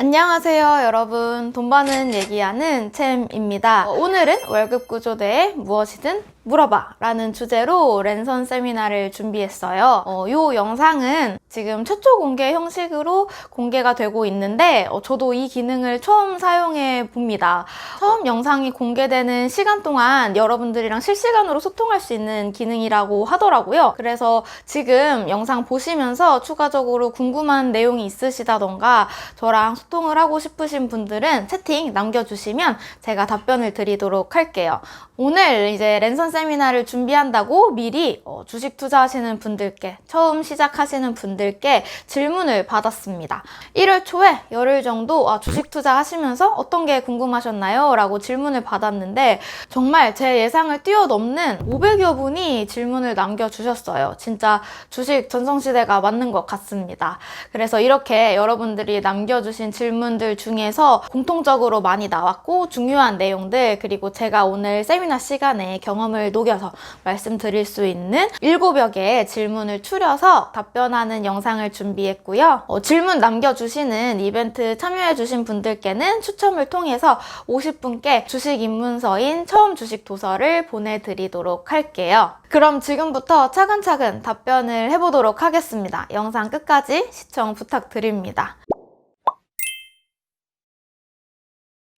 안녕하세요 여러분, 돈 버는 얘기하는 챔입니다. 오늘은 월급 구조대에 무엇이든 물어봐 라는 주제로 랜선 세미나를 준비했어요. 이 영상은 지금 최초 공개 형식으로 공개가 되고 있는데 저도 이 기능을 처음 사용해 봅니다. 처음 영상이 공개되는 시간 동안 여러분들이랑 실시간으로 소통할 수 있는 기능이라고 하더라고요. 그래서 지금 영상 보시면서 추가적으로 궁금한 내용이 있으시다던가 저랑 소통을 하고 싶으신 분들은 채팅 남겨주시면 제가 답변을 드리도록 할게요. 오늘 이제 랜선 세미나를 준비한다고 미리 주식 투자하시는 분들께, 처음 시작하시는 분들께 질문을 받았습니다. 1월 초에 열흘 정도 주식 투자하시면서 어떤 게 궁금하셨나요? 라고 질문을 받았는데 정말 제 예상을 뛰어넘는 500여 분이 질문을 남겨주셨어요. 진짜 주식 전성시대가 맞는 것 같습니다. 그래서 이렇게 여러분들이 남겨주신 질문들 중에서 공통적으로 많이 나왔고 중요한 내용들, 그리고 제가 오늘 세미나 시간에 경험을 녹여서 말씀드릴 수 있는 7여 개의 질문을 추려서 답변하는 영상을 준비했고요. 질문 남겨주시는 이벤트 참여해주신 분들께는 추첨을 통해서 50분께 주식 입문서인 처음 주식 도서를 보내드리도록 할게요. 그럼 지금부터 차근차근 답변을 해보도록 하겠습니다. 영상 끝까지 시청 부탁드립니다.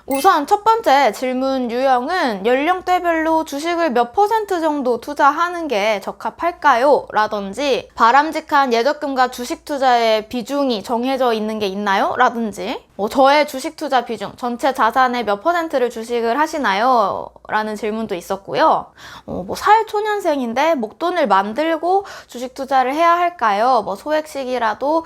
우선 첫 번째 질문 유형은 연령대별로 주식을 몇 % 정도 투자하는 게 적합할까요? 라든지 바람직한 예적금과 주식 투자의 비중이 정해져 있는 게 있나요? 라든지 저의 주식 투자 비중, 전체 자산의 몇 %를 주식을 하시나요? 라는 질문도 있었고요. 사회초년생인데 목돈을 만들고 주식 투자를 해야 할까요? 소액식이라도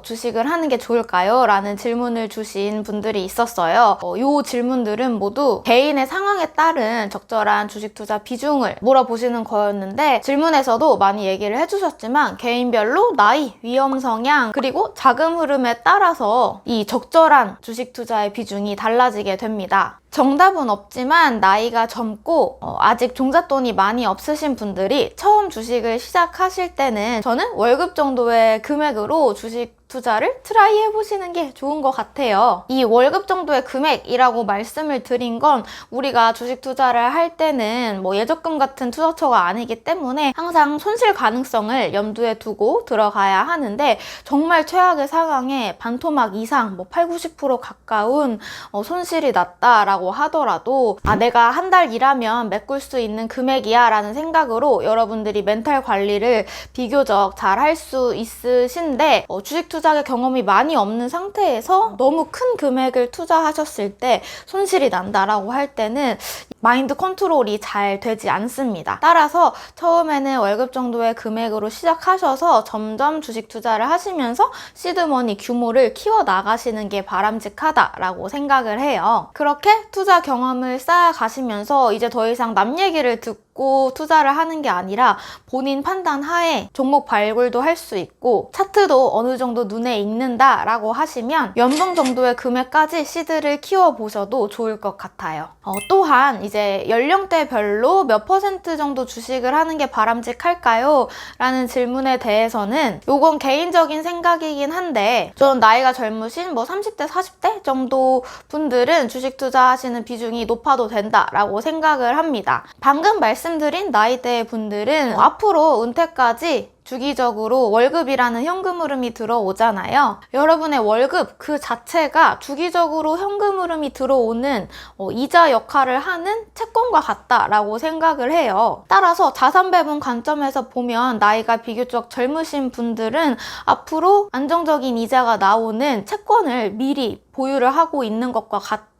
주식을 하는 게 좋을까요? 라는 질문을 주신 분들이 있었어요. 이 질문들은 모두 개인의 상황에 따른 적절한 주식 투자 비중을 물어보시는 거였는데 질문에서도 많이 얘기를 해주셨지만 개인별로 나이, 위험 성향, 그리고 자금 흐름에 따라서 이 적절한 주식 투자의 비중이 달라지게 됩니다. 정답은 없지만 나이가 젊고 아직 종잣돈이 많이 없으신 분들이 처음 주식을 시작하실 때는 저는 월급 정도의 금액으로 주식 투자를 트라이 해보시는 게 좋은 것 같아요. 이 월급 정도의 금액이라고 말씀을 드린 건 우리가 주식 투자를 할 때는 예적금 같은 투자처가 아니기 때문에 항상 손실 가능성을 염두에 두고 들어가야 하는데 정말 최악의 상황에 반토막 이상 80-90% 가까운 손실이 났다라고 하더라도 내가 한 달 일하면 메꿀 수 있는 금액이야 라는 생각으로 여러분들이 멘탈 관리를 비교적 잘 할 수 있으신데 주식 투자의 경험이 많이 없는 상태에서 너무 큰 금액을 투자하셨을 때 손실이 난다라고 할 때는 마인드 컨트롤이 잘 되지 않습니다. 따라서 처음에는 월급 정도의 금액으로 시작하셔서 점점 주식 투자를 하시면서 시드머니 규모를 키워나가시는 게 바람직하다라고 생각을 해요. 그렇게 투자 경험을 쌓아가시면서 이제 더 이상 남 얘기를 듣고 투자를 하는 게 아니라 본인 판단 하에 종목 발굴도 할 수 있고 차트도 어느 정도 눈에 익는다 라고 하시면 연봉 정도의 금액까지 시드를 키워보셔도 좋을 것 같아요. 또한 이제 연령대별로 몇 % 정도 주식을 하는 게 바람직할까요? 라는 질문에 대해서는 요건 개인적인 생각이긴 한데 전 나이가 젊으신 30대, 40대 정도 분들은 주식 투자하시는 비중이 높아도 된다라고 생각을 합니다. 방금 말씀드린 나이대 분들은 앞으로 은퇴까지 주기적으로 월급이라는 현금 흐름이 들어오잖아요. 여러분의 월급 그 자체가 주기적으로 현금 흐름이 들어오는 이자 역할을 하는 채권과 같다라고 생각을 해요. 따라서 자산 배분 관점에서 보면 나이가 비교적 젊으신 분들은 앞으로 안정적인 이자가 나오는 채권을 미리 보유를 하고 있는 것과 같은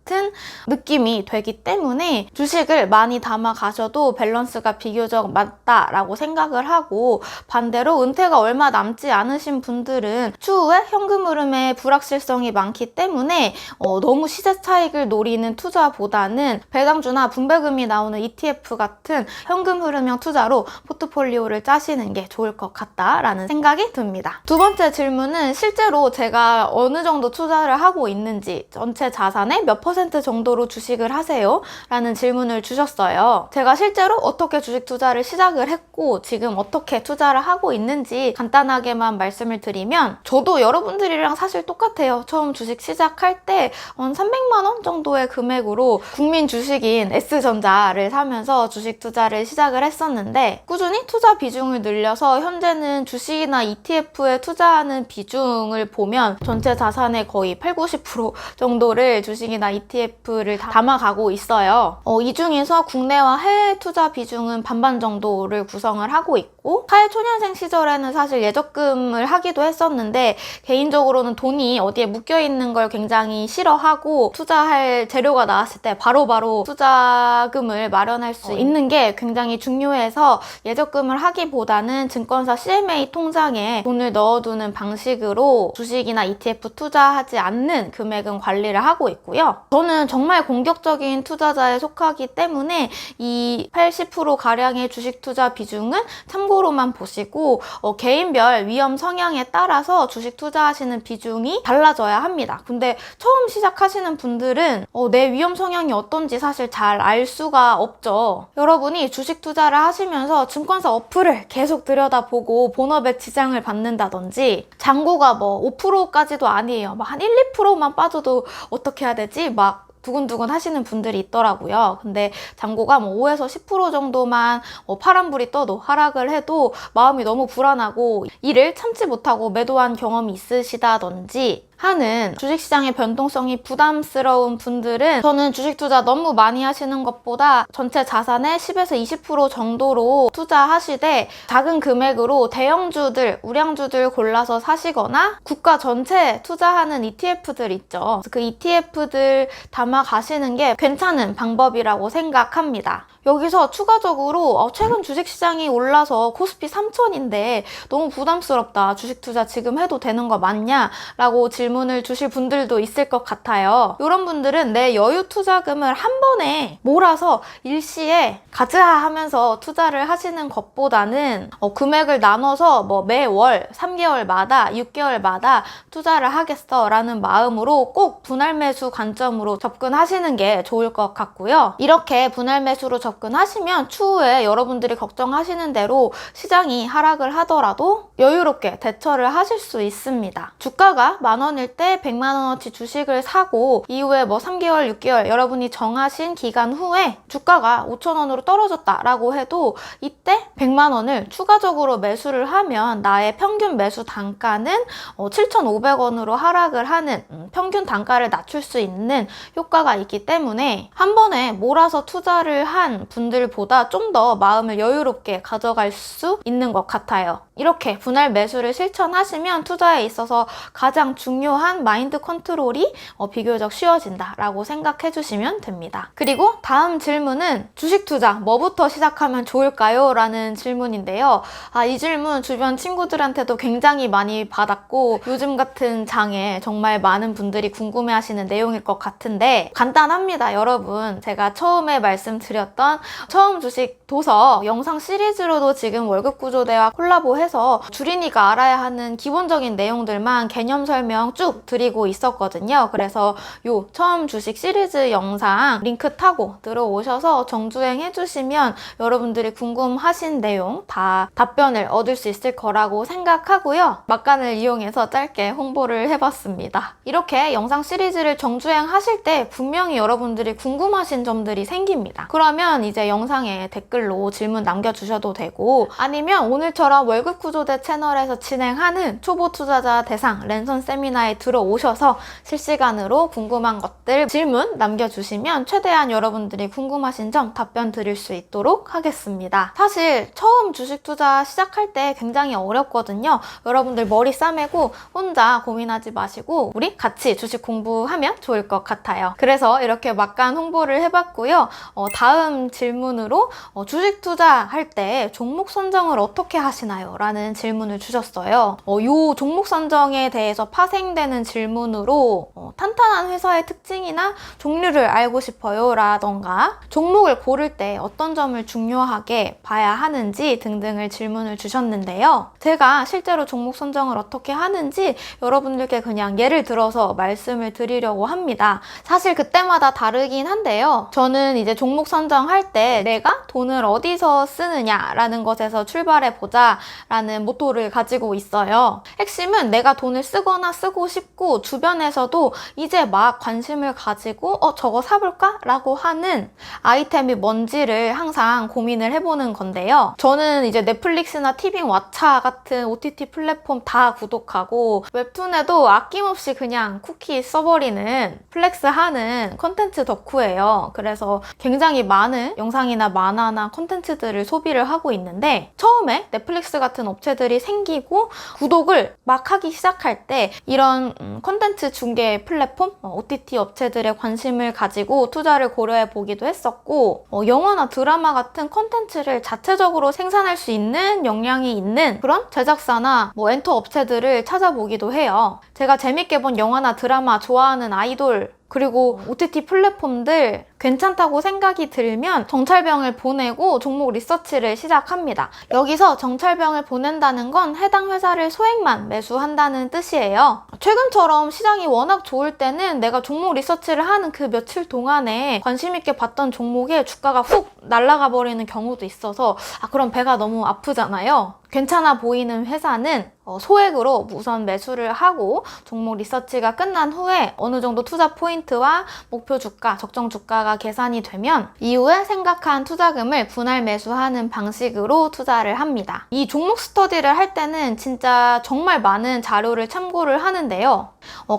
느낌이 되기 때문에 주식을 많이 담아 가셔도 밸런스가 비교적 맞다라고 생각을 하고, 반대로 은퇴가 얼마 남지 않으신 분들은 추후에 현금 흐름에 불확실성이 많기 때문에 너무 시세 차익을 노리는 투자보다는 배당주나 분배금이 나오는 ETF 같은 현금 흐름형 투자로 포트폴리오를 짜시는 게 좋을 것 같다라는 생각이 듭니다. 두 번째 질문은 실제로 제가 어느 정도 투자를 하고 있는지, 전체 자산의 몇 퍼센트 정도로 주식을 하세요? 라는 질문을 주셨어요. 제가 실제로 어떻게 주식 투자를 시작을 했고 지금 어떻게 투자를 하고 있는지 간단하게만 말씀을 드리면, 저도 여러분들이랑 사실 똑같아요. 처음 주식 시작할 때 한 300만 원 정도의 금액으로 국민 주식인 S전자를 사면서 주식 투자를 시작을 했었는데, 꾸준히 투자 비중을 늘려서 현재는 주식이나 ETF에 투자하는 비중을 보면 전체 자산의 거의 80-90% 정도를 주식이나 ETF를 담아가고 있어요. 이 중에서 국내와 해외 투자 비중은 반반 정도를 구성을 하고 있고, 사회초년생 시절에는 사실 예적금을 하기도 했었는데 개인적으로는 돈이 어디에 묶여있는 걸 굉장히 싫어하고, 투자할 재료가 나왔을 때 바로바로 투자금을 마련할 수 있는 게 굉장히 중요해서 예적금을 하기보다는 증권사 CMA 통장에 돈을 넣어두는 방식으로 주식이나 ETF 투자하지 않는 금액은 관리를 하고 있고요. 저는 정말 공격적인 투자자에 속하기 때문에 이 80%가량의 주식 투자 비중은 참고로만 보시고, 개인별 위험 성향에 따라서 주식 투자하시는 비중이 달라져야 합니다. 근데 처음 시작하시는 분들은 내 위험 성향이 어떤지 사실 잘 알 수가 없죠. 여러분이 주식 투자를 하시면서 증권사 어플을 계속 들여다보고 본업에 지장을 받는다든지, 잔고가 뭐 5%까지도 아니에요. 막 한 1-2%만 빠져도 어떻게 해야 되지? 막 두근두근 하시는 분들이 있더라고요. 근데 잔고가 뭐 5에서 10% 정도만 파란불이 떠도, 하락을 해도 마음이 너무 불안하고 이를 참지 못하고 매도한 경험이 있으시다든지 하는 주식시장의 변동성이 부담스러운 분들은, 저는 주식 투자 너무 많이 하시는 것보다 전체 자산의 10에서 20% 정도로 투자하시되 작은 금액으로 대형주들, 우량주들 골라서 사시거나 국가 전체에 투자하는 ETF들 있죠. 그 ETF들 담아 가시는 게 괜찮은 방법이라고 생각합니다. 여기서 추가적으로 최근 주식시장이 올라서 코스피 3000인데 너무 부담스럽다, 주식 투자 지금 해도 되는 거 맞냐? 라고 질문을 주실 분들도 있을 것 같아요. 이런 분들은 내 여유 투자금을 한 번에 몰아서 일시에 가즈하 하면서 투자를 하시는 것보다는 금액을 나눠서 뭐 매월, 3개월마다, 6개월마다 투자를 하겠어 라는 마음으로 꼭 분할 매수 관점으로 접근하시는 게 좋을 것 같고요. 이렇게 분할 매수로 접근하시면 추후에 여러분들이 걱정하시는 대로 시장이 하락을 하더라도 여유롭게 대처를 하실 수 있습니다. 주가가 10,000원일 때 100만원어치 주식을 사고 이후에 뭐 3개월, 6개월 여러분이 정하신 기간 후에 주가가 5,000원으로 떨어졌다라고 해도 이때 100만원을 추가적으로 매수를 하면 나의 평균 매수 단가는 7,500원으로 하락을 하는, 평균 단가를 낮출 수 있는 효과가 있기 때문에 한 번에 몰아서 투자를 한 분들보다 좀 더 마음을 여유롭게 가져갈 수 있는 것 같아요. 이렇게 분할 매수를 실천하시면 투자에 있어서 가장 중요한 마인드 컨트롤이 비교적 쉬워진다라고 생각해 주시면 됩니다. 그리고 다음 질문은 주식 투자 뭐부터 시작하면 좋을까요? 라는 질문인데요. 이 질문 주변 친구들한테도 굉장히 많이 받았고 요즘 같은 장에 정말 많은 분들이 궁금해하시는 내용일 것 같은데, 간단합니다. 여러분, 제가 처음에 말씀드렸던 처음 주식 도서 영상 시리즈로도 지금 월급구조대와 콜라보해서 주린이가 알아야 하는 기본적인 내용들만 개념 설명 쭉 드리고 있었거든요. 그래서 요 처음 주식 시리즈 영상 링크 타고 들어오셔서 정주행 해주시면 여러분들이 궁금하신 내용 다 답변을 얻을 수 있을 거라고 생각하고요. 막간을 이용해서 짧게 홍보를 해봤습니다. 이렇게 영상 시리즈를 정주행 하실 때 분명히 여러분들이 궁금하신 점들이 생깁니다. 그러면 이제 영상에 댓글로 질문 남겨주셔도 되고, 아니면 오늘처럼 월급구조대 채널에서 진행하는 초보 투자자 대상 랜선 세미나에 들어오셔서 실시간으로 궁금한 것들 질문 남겨주시면 최대한 여러분들이 궁금하신 점 답변 드릴 수 있도록 하겠습니다. 사실 처음 주식 투자 시작할 때 굉장히 어렵거든요. 여러분들 머리 싸매고 혼자 고민하지 마시고 우리 같이 주식 공부하면 좋을 것 같아요. 그래서 이렇게 막간 홍보를 해봤고요. 다음 질문으로 주식 투자할 때 종목 선정을 어떻게 하시나요? 라는 질문을 주셨어요. 이 종목 선정에 대해서 파생되는 질문으로 탄탄한 회사의 특징이나 종류를 알고 싶어요 라던가 종목을 고를 때 어떤 점을 중요하게 봐야 하는지 등등을 질문을 주셨는데요. 제가 실제로 종목 선정을 어떻게 하는지 여러분들께 그냥 예를 들어서 대해서 말씀을 드리려고 합니다. 사실 그때마다 다르긴 한데요. 저는 이제 종목 선정할 때 내가 돈을 어디서 쓰느냐라는 것에서 출발해보자 라는 모토를 가지고 있어요. 핵심은 내가 돈을 쓰거나 쓰고 싶고 주변에서도 이제 막 관심을 가지고 저거 사볼까? 라고 하는 아이템이 뭔지를 항상 고민을 해보는 건데요. 저는 이제 넷플릭스나 티빙 왓챠 같은 OTT 플랫폼 다 구독하고 웹툰에도 아낌없이 그냥 쿠키 써버리는 플렉스하는 콘텐츠 덕후예요. 그래서 굉장히 많은 영상이나 만화나 콘텐츠들을 소비를 하고 있는데 처음에 넷플릭스 같은 업체들이 생기고 구독을 막 하기 시작할 때 이런 콘텐츠 중개 플랫폼, OTT 업체들의 관심을 가지고 투자를 고려해 보기도 했었고 영화나 드라마 같은 콘텐츠를 자체적으로 생산할 수 있는 역량이 있는 그런 제작사나 엔터 업체들을 찾아보기도 해요. 제가 재밌게 본 영화나 드라마, 좋아하는 아이돌 그리고 OTT 플랫폼들 괜찮다고 생각이 들면 정찰병을 보내고 종목 리서치를 시작합니다. 여기서 정찰병을 보낸다는 건 해당 회사를 소액만 매수한다는 뜻이에요. 최근처럼 시장이 워낙 좋을 때는 내가 종목 리서치를 하는 그 며칠 동안에 관심 있게 봤던 종목에 주가가 훅 날아가 버리는 경우도 있어서 그럼 배가 너무 아프잖아요. 괜찮아 보이는 회사는 소액으로 우선 매수를 하고 종목 리서치가 끝난 후에 어느 정도 투자 포인트와 목표 주가, 적정 주가가 계산이 되면 이후에 생각한 투자금을 분할 매수하는 방식으로 투자를 합니다. 이 종목 스터디를 할 때는 진짜 정말 많은 자료를 참고를 하는데요.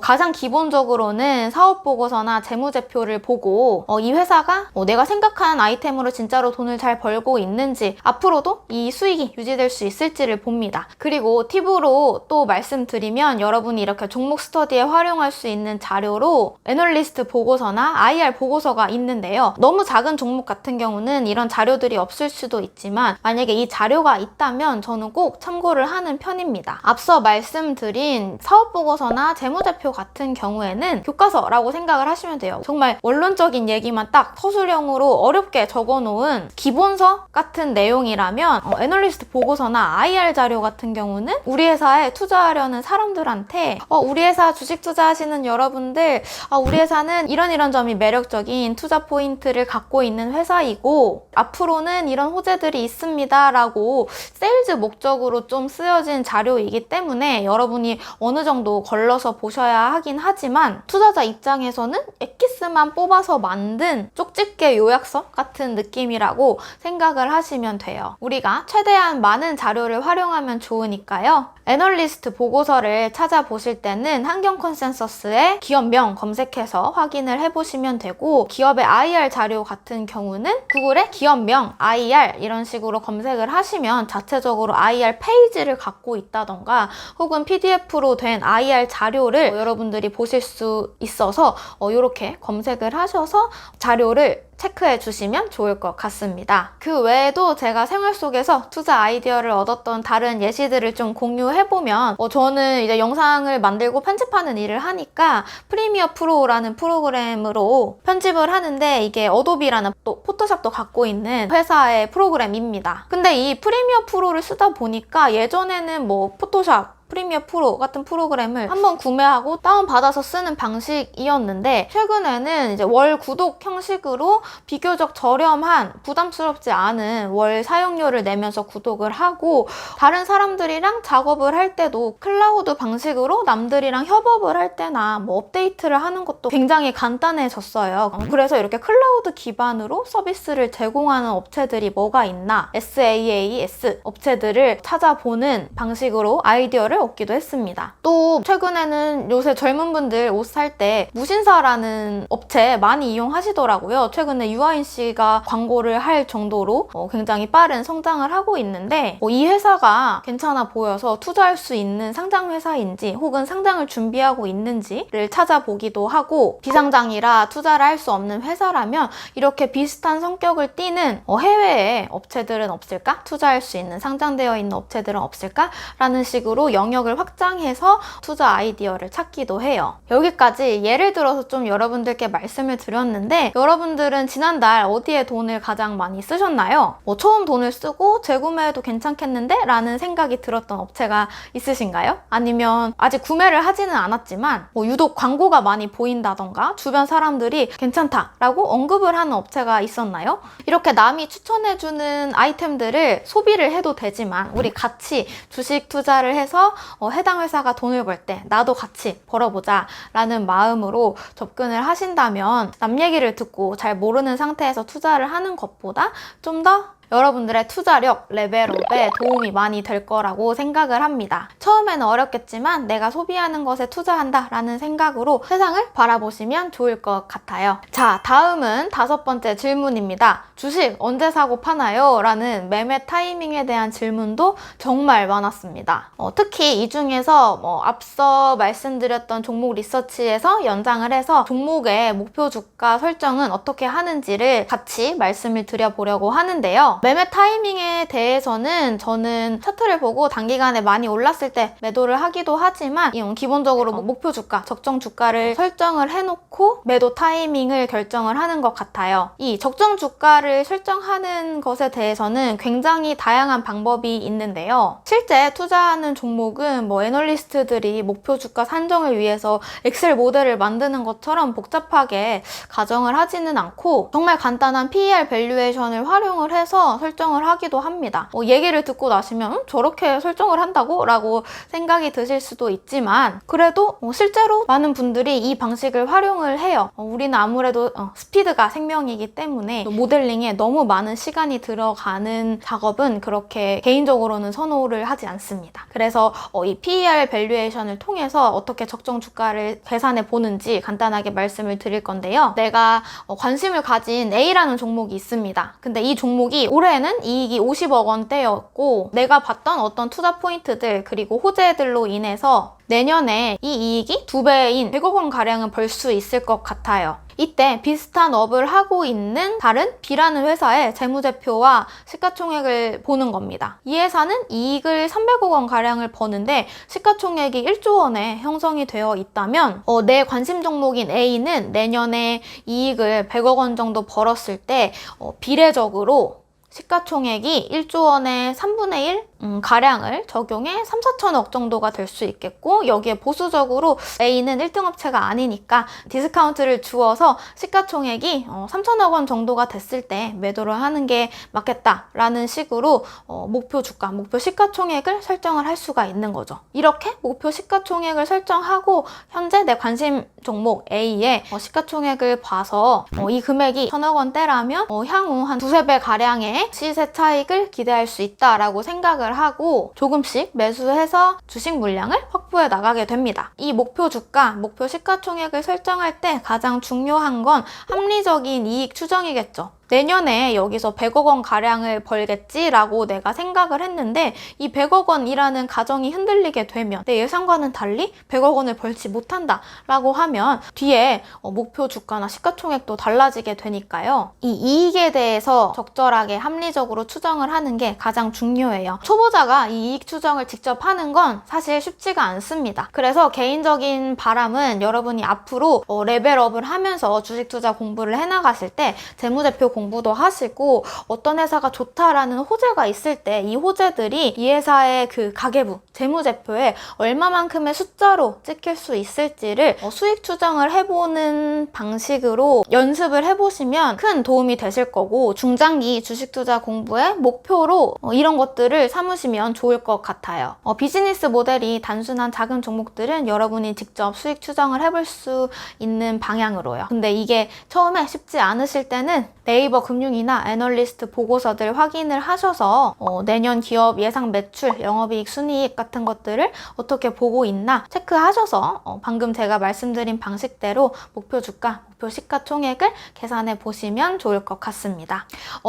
가장 기본적으로는 사업보고서나 재무제표를 보고 이 회사가 내가 생각한 아이템으로 진짜로 돈을 잘 벌고 있는지 앞으로도 이 수익이 유지될 수 있을지를 봅니다. 그리고 팁으로 또 말씀드리면 여러분이 이렇게 종목 스터디에 활용할 수 있는 자료로 애널리스트 보고서나 IR 보고서가 있는데요. 너무 작은 종목 같은 경우는 이런 자료들이 없을 수도 있지만 만약에 이 자료가 있다면 저는 꼭 참고를 하는 편입니다. 앞서 말씀드린 사업보고서나 재무제표 같은 경우에는 교과서라고 생각을 하시면 돼요. 정말 원론적인 얘기만 딱 서술형으로 어렵게 적어놓은 기본서 같은 내용이라면 애널리스트 보고서나 IR 자료 같은 경우는 우리 회사에 투자하려는 사람들한테 우리 회사 주식 투자하시는 여러분들 우리 회사는 이런 점이 매력적인 투자 포인트를 갖고 있는 회사이고 앞으로는 이런 호재들이 있습니다 라고 세일즈 목적으로 좀 쓰여진 자료이기 때문에 여러분이 어느 정도 걸러서 보셔야 하긴 하지만 투자자 입장에서는 엑기스만 뽑아서 만든 쪽집게 요약서 같은 느낌이라고 생각을 하시면 돼요. 우리가 최대한 많은 자료를 활용하면 좋으니까요. 애널리스트 보고서를 찾아보실 때는 한경 컨센서스의 기업명 검색해서 확인을 해보시면 되고 기업의 IR 자료 같은 경우는 구글에 기업명, IR 이런 식으로 검색을 하시면 자체적으로 IR 페이지를 갖고 있다던가 혹은 PDF로 된 IR 자료를 여러분들이 보실 수 있어서 이렇게 검색을 하셔서 자료를 체크해 주시면 좋을 것 같습니다. 그 외에도 제가 생활 속에서 투자 아이디어를 얻었던 다른 예시들을 좀 공유해보면 저는 이제 영상을 만들고 편집하는 일을 하니까 프리미어 프로라는 프로그램으로 편집을 하는데 이게 어도비라는 또 포토샵도 갖고 있는 회사의 프로그램입니다. 근데 이 프리미어 프로를 쓰다 보니까 예전에는 포토샵 프리미어 프로 같은 프로그램을 한번 구매하고 다운받아서 쓰는 방식이었는데 최근에는 이제 월 구독 형식으로 비교적 저렴한 부담스럽지 않은 월 사용료를 내면서 구독을 하고 다른 사람들이랑 작업을 할 때도 클라우드 방식으로 남들이랑 협업을 할 때나 업데이트를 하는 것도 굉장히 간단해졌어요. 그래서 이렇게 클라우드 기반으로 서비스를 제공하는 업체들이 뭐가 있나 SaaS 업체들을 찾아보는 방식으로 아이디어를 얻기도 했습니다. 또 최근에는 요새 젊은 분들 옷 살 때 무신사라는 업체 많이 이용하시더라고요. 최근에 유아인 씨가 광고를 할 정도로 굉장히 빠른 성장을 하고 있는데 이 회사가 괜찮아 보여서 투자할 수 있는 상장 회사인지 혹은 상장을 준비하고 있는지를 찾아보기도 하고 비상장이라 투자를 할 수 없는 회사라면 이렇게 비슷한 성격을 띠는 해외에 업체들은 없을까? 투자할 수 있는 상장되어 있는 업체들은 없을까? 라는 식으로 영역을 확장해서 투자 아이디어를 찾기도 해요. 여기까지 예를 들어서 좀 여러분들께 말씀을 드렸는데, 여러분들은 지난달 어디에 돈을 가장 많이 쓰셨나요? 처음 돈을 쓰고 재구매해도 괜찮겠는데? 라는 생각이 들었던 업체가 있으신가요? 아니면 아직 구매를 하지는 않았지만 유독 광고가 많이 보인다던가 주변 사람들이 괜찮다라고 언급을 하는 업체가 있었나요? 이렇게 남이 추천해주는 아이템들을 소비를 해도 되지만 우리 같이 주식 투자를 해서 해당 회사가 돈을 벌 때 나도 같이 벌어보자 라는 마음으로 접근을 하신다면 남 얘기를 듣고 잘 모르는 상태에서 투자를 하는 것보다 좀 더 여러분들의 투자력 레벨업에 도움이 많이 될 거라고 생각을 합니다. 처음에는 어렵겠지만 내가 소비하는 것에 투자한다 라는 생각으로 세상을 바라보시면 좋을 것 같아요. 자, 다음은 5번째 질문입니다. 주식 언제 사고 파나요? 라는 매매 타이밍에 대한 질문도 정말 많았습니다. 특히 이 중에서 앞서 말씀드렸던 종목 리서치에서 연장을 해서 종목의 목표 주가 설정은 어떻게 하는지를 같이 말씀을 드려보려고 하는데요. 매매 타이밍에 대해서는 저는 차트를 보고 단기간에 많이 올랐을 때 매도를 하기도 하지만 기본적으로 목표 주가, 적정 주가를 설정을 해놓고 매도 타이밍을 결정을 하는 것 같아요. 이 적정 주가를 설정하는 것에 대해서는 굉장히 다양한 방법이 있는데요. 실제 투자하는 종목은 애널리스트들이 목표 주가 산정을 위해서 엑셀 모델을 만드는 것처럼 복잡하게 가정을 하지는 않고 정말 간단한 PER 밸류에이션을 활용을 해서 설정을 하기도 합니다. 얘기를 듣고 나시면 저렇게 설정을 한다고? 라고 생각이 드실 수도 있지만 그래도 실제로 많은 분들이 이 방식을 활용을 해요. 우리는 아무래도 스피드가 생명이기 때문에 모델링에 너무 많은 시간이 들어가는 작업은 그렇게 개인적으로는 선호를 하지 않습니다. 그래서 이 PER 밸류에이션을 통해서 어떻게 적정 주가를 계산해 보는지 간단하게 말씀을 드릴 건데요. 내가 관심을 가진 A라는 종목이 있습니다. 근데 이 종목이 올해는 이익이 50억 원대였고 내가 봤던 어떤 투자 포인트들 그리고 호재들로 인해서 내년에 이 이익이 2배인 100억 원 가량은 벌 수 있을 것 같아요. 이때 비슷한 업을 하고 있는 다른 B라는 회사의 재무제표와 시가총액을 보는 겁니다. 이 회사는 이익을 300억 원 가량을 버는데 시가총액이 1조 원에 형성이 되어 있다면 내 관심 종목인 A는 내년에 이익을 100억 원 정도 벌었을 때 비례적으로 시가총액이 1조 원의 3분의 1 가량을 적용해 3, 4천억 정도가 될 수 있겠고 여기에 보수적으로 A는 1등 업체가 아니니까 디스카운트를 주어서 시가총액이 3천억 원 정도가 됐을 때 매도를 하는 게 맞겠다라는 식으로 목표 주가, 목표 시가총액을 설정을 할 수가 있는 거죠. 이렇게 목표 시가총액을 설정하고 현재 내 관심 종목 A의 시가총액을 봐서 이 금액이 1,000억 원대라면 향후 한 2~3배 가량의 시세 차익을 기대할 수 있다라고 생각을 하고 조금씩 매수해서 주식 물량을 확보해 나가게 됩니다. 이 목표 주가, 목표 시가총액을 설정할 때 가장 중요한 건 합리적인 이익 추정이겠죠. 내년에 여기서 100억 원 가량을 벌겠지라고 내가 생각을 했는데 이 100억 원이라는 가정이 흔들리게 되면 내 예상과는 달리 100억 원을 벌지 못한다 라고 하면 뒤에 목표 주가나 시가총액도 달라지게 되니까요. 이 이익에 대해서 적절하게 합리적으로 추정을 하는 게 가장 중요해요. 초보자가 이 이익 추정을 직접 하는 건 사실 쉽지가 않습니다. 그래서 개인적인 바람은 여러분이 앞으로 레벨업을 하면서 주식 투자 공부를 해나가실 때 재무제표 공부도 하시고 어떤 회사가 좋다라는 호재가 있을 때 이 호재들이 이 회사의 그 가계부, 재무제표에 얼마만큼의 숫자로 찍힐 수 있을지를 수익 추정을 해보는 방식으로 연습을 해보시면 큰 도움이 되실 거고 중장기 주식 투자 공부의 목표로 이런 것들을 삼으시면 좋을 것 같아요. 비즈니스 모델이 단순한 작은 종목들은 여러분이 직접 수익 추정을 해볼 수 있는 방향으로요. 근데 이게 처음에 쉽지 않으실 때는 네이버 금융이나 애널리스트 보고서들 확인을 하셔서 내년 기업 예상 매출, 영업이익, 순이익 같은 것들을 어떻게 보고 있나 체크하셔서 방금 제가 말씀드린 방식대로 목표 주가, 목표 시가총액을 계산해 보시면 좋을 것 같습니다.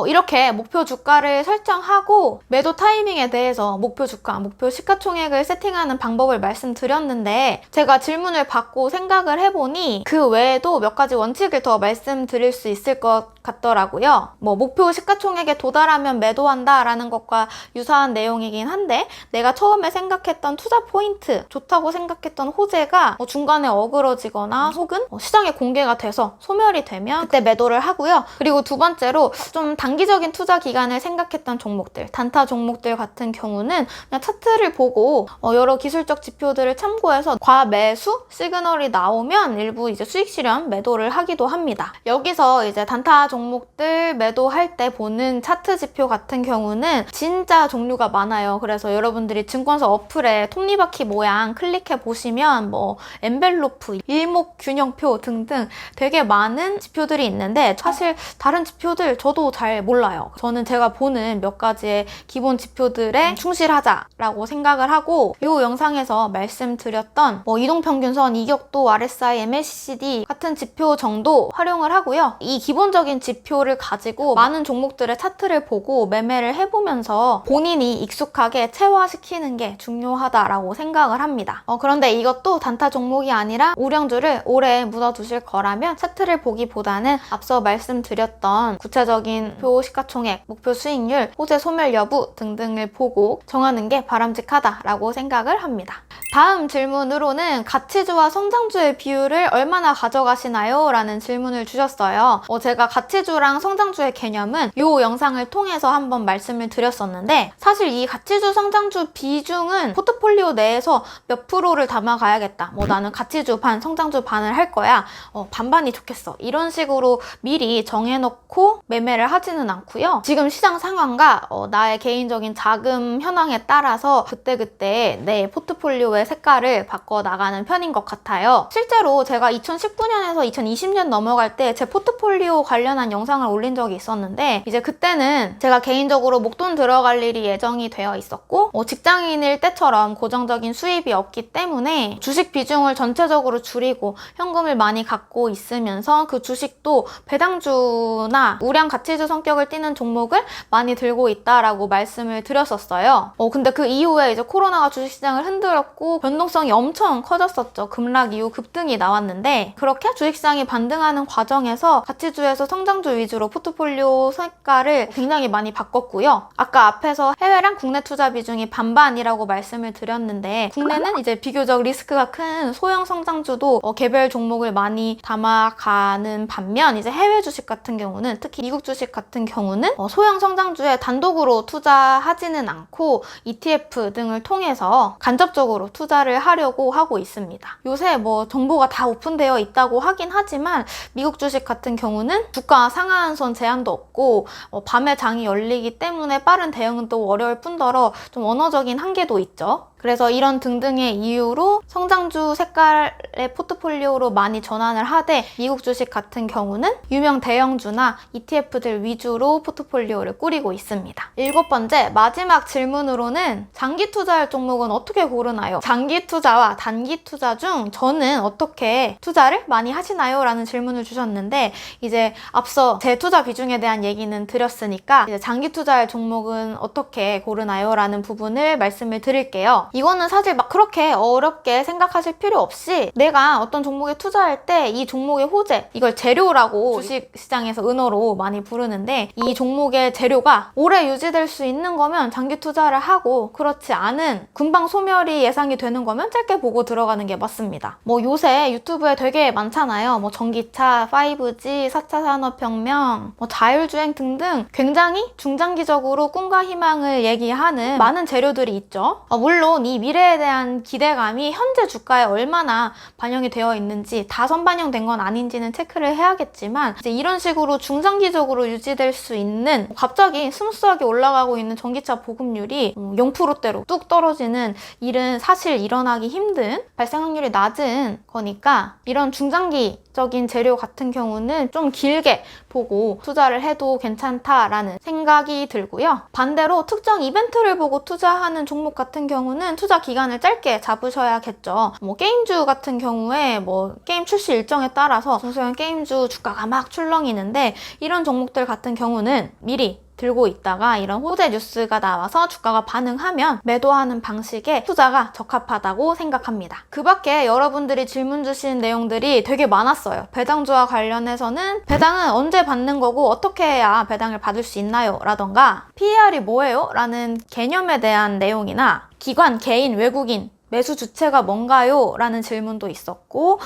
이렇게 목표 주가를 설정하고 매도 타이밍에 대해서 목표 주가, 목표 시가총액을 세팅하는 방법을 말씀드렸는데 제가 질문을 받고 생각을 해보니 그 외에도 몇 가지 원칙을 더 말씀드릴 수 있을 것 같더라고요. 있더라고요. 뭐 목표 시가총액에 도달하면 매도한다라는 것과 유사한 내용이긴 한데 내가 처음에 생각했던 투자 포인트, 좋다고 생각했던 호재가 중간에 어그러지거나 혹은 시장에 공개가 돼서 소멸이 되면 그때 매도를 하고요. 그리고 두 번째로 좀 단기적인 투자 기간을 생각했던 종목들, 단타 종목들 같은 경우는 그냥 차트를 보고 여러 기술적 지표들을 참고해서 과매수 시그널이 나오면 일부 이제 수익 실현 매도를 하기도 합니다. 여기서 이제 단타 종목들 매도할 때 보는 차트 지표 같은 경우는 진짜 종류가 많아요. 그래서 여러분들이 증권사 어플에 톱니바퀴 모양 클릭해 보시면 뭐 엔벨로프, 일목균형표 등등 되게 많은 지표들이 있는데 사실 다른 지표들 저도 잘 몰라요. 저는 제가 보는 몇 가지의 기본 지표들에 충실하자라고 생각을 하고 이 영상에서 말씀드렸던 뭐 이동평균선, 이격도, RSI, MACD 같은 지표 정도 활용을 하고요. 이 기본적인 지표를 가지고 많은 종목들의 차트를 보고 매매를 해보면서 본인이 익숙하게 체화시키는 게 중요하다라고 생각을 합니다. 그런데 이것도 단타 종목이 아니라 우량주를 오래 묻어두실 거라면 차트를 보기보다는 앞서 말씀드렸던 구체적인 목표 시가총액, 목표 수익률, 호재 소멸 여부 등등을 보고 정하는 게 바람직하다라고 생각을 합니다. 다음 질문으로는 가치주와 성장주의 비율을 얼마나 가져가시나요? 라는 질문을 주셨어요. 제가 가치주랑 성장주의 개념은 이 영상을 통해서 한번 말씀을 드렸었는데 사실 이 가치주, 성장주 비중은 포트폴리오 내에서 몇 프로를 담아가야겠다. 뭐 나는 가치주 반, 성장주 반을 할 거야. 반반이 좋겠어. 이런 식으로 미리 정해놓고 매매를 하지는 않고요. 지금 시장 상황과 나의 개인적인 자금 현황에 따라서 그때그때 내 포트폴리오의 색깔을 바꿔나가는 편인 것 같아요. 실제로 제가 2019년에서 2020년 넘어갈 때 제 포트폴리오 관련한 영상을 올린 적이 있었는데 이제 그때는 제가 개인적으로 목돈 들어갈 일이 예정이 되어 있었고 직장인일 때처럼 고정적인 수입이 없기 때문에 주식 비중을 전체적으로 줄이고 현금을 많이 갖고 있으면서 그 주식도 배당주나 우량 가치주 성격을 띠는 종목을 많이 들고 있다라고 말씀을 드렸었어요. 근데 그 이후에 이제 코로나가 주식시장을 흔들었고 변동성이 엄청 커졌었죠. 급락 이후 급등이 나왔는데 그렇게 주식시장이 반등하는 과정에서 가치주에서 성장주 위주로 포트폴리오 색깔을 굉장히 많이 바꿨고요. 아까 앞에서 해외랑 국내 투자 비중이 반반이라고 말씀을 드렸는데 국내는 이제 비교적 리스크가 큰 소형 성장주도 개별 종목을 많이 담아가는 반면 이제 해외 주식 같은 경우는 특히 미국 주식 같은 경우는 소형 성장주에 단독으로 투자하지는 않고 ETF 등을 통해서 간접적으로 투자를 하려고 하고 있습니다. 요새 뭐 정보가 다 오픈되어 있다고 하긴 하지만 미국 주식 같은 경우는 주가 상한선 제한도 없고 밤에 장이 열리기 때문에 빠른 대응은 또 어려울 뿐더러 좀 원어적인 한계도 있죠. 그래서 이런 등등의 이유로 성장주 색깔의 포트폴리오로 많이 전환을 하되 미국 주식 같은 경우는 유명 대형주나 ETF들 위주로 포트폴리오를 꾸리고 있습니다. 7번째 마지막 질문으로는 장기 투자할 종목은 어떻게 고르나요? 장기 투자와 단기 투자 중 저는 어떻게 투자를 많이 하시나요? 라는 질문을 주셨는데 이제 앞서 제 투자 비중에 대한 얘기는 드렸으니까 이제 장기 투자할 종목은 어떻게 고르나요? 라는 부분을 말씀을 드릴게요. 이거는 사실 막 그렇게 어렵게 생각하실 필요 없이 내가 어떤 종목에 투자할 때 이 종목의 호재, 이걸 재료라고 주식시장에서 은어로 많이 부르는데 이 종목의 재료가 오래 유지될 수 있는 거면 장기 투자를 하고 그렇지 않은 금방 소멸이 예상이 되는 거면 짧게 보고 들어가는 게 맞습니다. 뭐 요새 유튜브에 되게 많잖아요. 뭐 전기차, 5G, 4차 산업혁명, 뭐 자율주행 등등 굉장히 중장기적으로 꿈과 희망을 얘기하는 많은 재료들이 있죠. 물론 이 미래에 대한 기대감이 현재 주가에 얼마나 반영이 되어 있는지 다 선반영된 건 아닌지는 체크를 해야겠지만 이제 이런 식으로 중장기적으로 유지될 수 있는 갑자기 스무스하게 올라가고 있는 전기차 보급률이 0%대로 뚝 떨어지는 일은 사실 일어나기 힘든 발생 확률이 낮은 거니까 이런 중장기적인 재료 같은 경우는 좀 길게 보고 투자를 해도 괜찮다라는 생각이 들고요. 반대로 특정 이벤트를 보고 투자하는 종목 같은 경우는 투자 기간을 짧게 잡으셔야겠죠. 뭐 게임주 같은 경우에 뭐 게임 출시 일정에 따라서 중소형 게임주 주가가 막 출렁이는데 이런 종목들 같은 경우는 미리 들고 있다가 이런 호재 뉴스가 나와서 주가가 반응하면 매도하는 방식의 투자가 적합하다고 생각합니다. 그 밖에 여러분들이 질문 주신 내용들이 되게 많았어요. 배당주와 관련해서는 배당은 언제 받는 거고 어떻게 해야 배당을 받을 수 있나요? 라던가 PER이 뭐예요? 라는 개념에 대한 내용이나 기관, 개인, 외국인 매수 주체가 뭔가요? 라는 질문도 있었고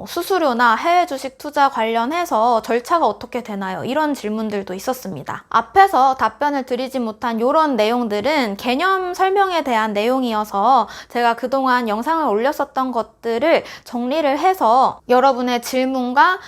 수수료나 해외 주식 투자 관련해서 절차가 어떻게 되나요? 이런 질문들도 있었습니다. 앞에서 답변을 드리지 못한 이런 내용들은 개념 설명에 대한 내용이어서 제가 그동안 영상을 올렸었던 것들을 정리를 해서 여러분의 질문과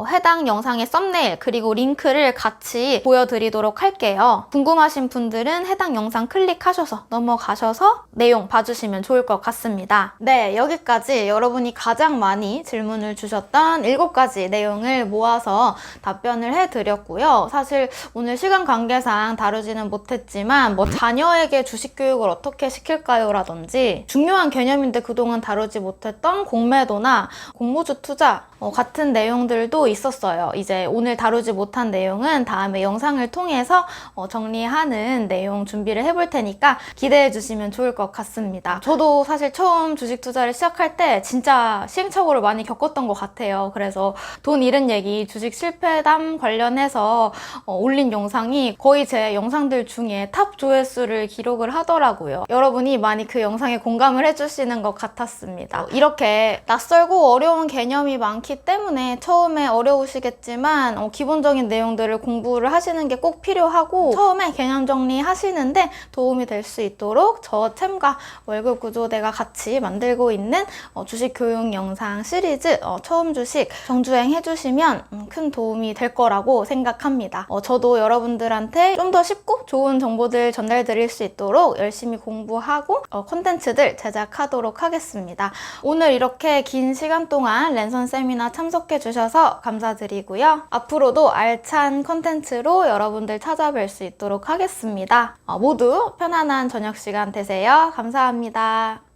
해당 영상의 썸네일 그리고 링크를 같이 보여드리도록 할게요. 궁금하신 분들은 해당 영상 클릭하셔서 넘어가셔서 내용 봐주시면 좋을 것 같습니다. 네, 여기까지 여러분이 가장 많이 질문을 주셨던 7가지 내용을 모아서 답변을 해드렸고요. 사실 오늘 시간 관계상 다루지는 못했지만 자녀에게 주식 교육을 어떻게 시킬까요? 라든지 중요한 개념인데 그동안 다루지 못했던 공매도나 공모주 투자 같은 내용들도 있었어요. 이제 오늘 다루지 못한 내용은 다음에 영상을 통해서 정리하는 내용 준비를 해볼 테니까 기대해 주시면 좋을 것 같습니다. 저도 사실 처음 주식 투자를 시작할 때 진짜 시행착오를 많이 겪었던 것 같아요. 그래서 돈 잃은 얘기, 주식 실패담 관련해서 올린 영상이 거의 제 영상들 중에 탑 조회수를 기록을 하더라고요. 여러분이 많이 그 영상에 공감을 해주시는 것 같았습니다. 이렇게 낯설고 어려운 개념이 많기 때문에 처음에 어려우시겠지만 기본적인 내용들을 공부를 하시는 게 꼭 필요하고 처음에 개념 정리하시는데 도움이 될 수 있도록 저 챔과 월급구조대가 같이 만들고 있는 주식 교육 영상 시리즈 처음 주식 정주행 해주시면 큰 도움이 될 거라고 생각합니다. 저도 여러분들한테 좀 더 쉽고 좋은 정보들 전달 드릴 수 있도록 열심히 공부하고 콘텐츠들 제작하도록 하겠습니다. 오늘 이렇게 긴 시간 동안 랜선 세미나 참석해 주셔서 감사드리고요. 앞으로도 알찬 콘텐츠로 여러분들 찾아뵐 수 있도록 하겠습니다. 모두 편안한 저녁 시간 되세요. 감사합니다.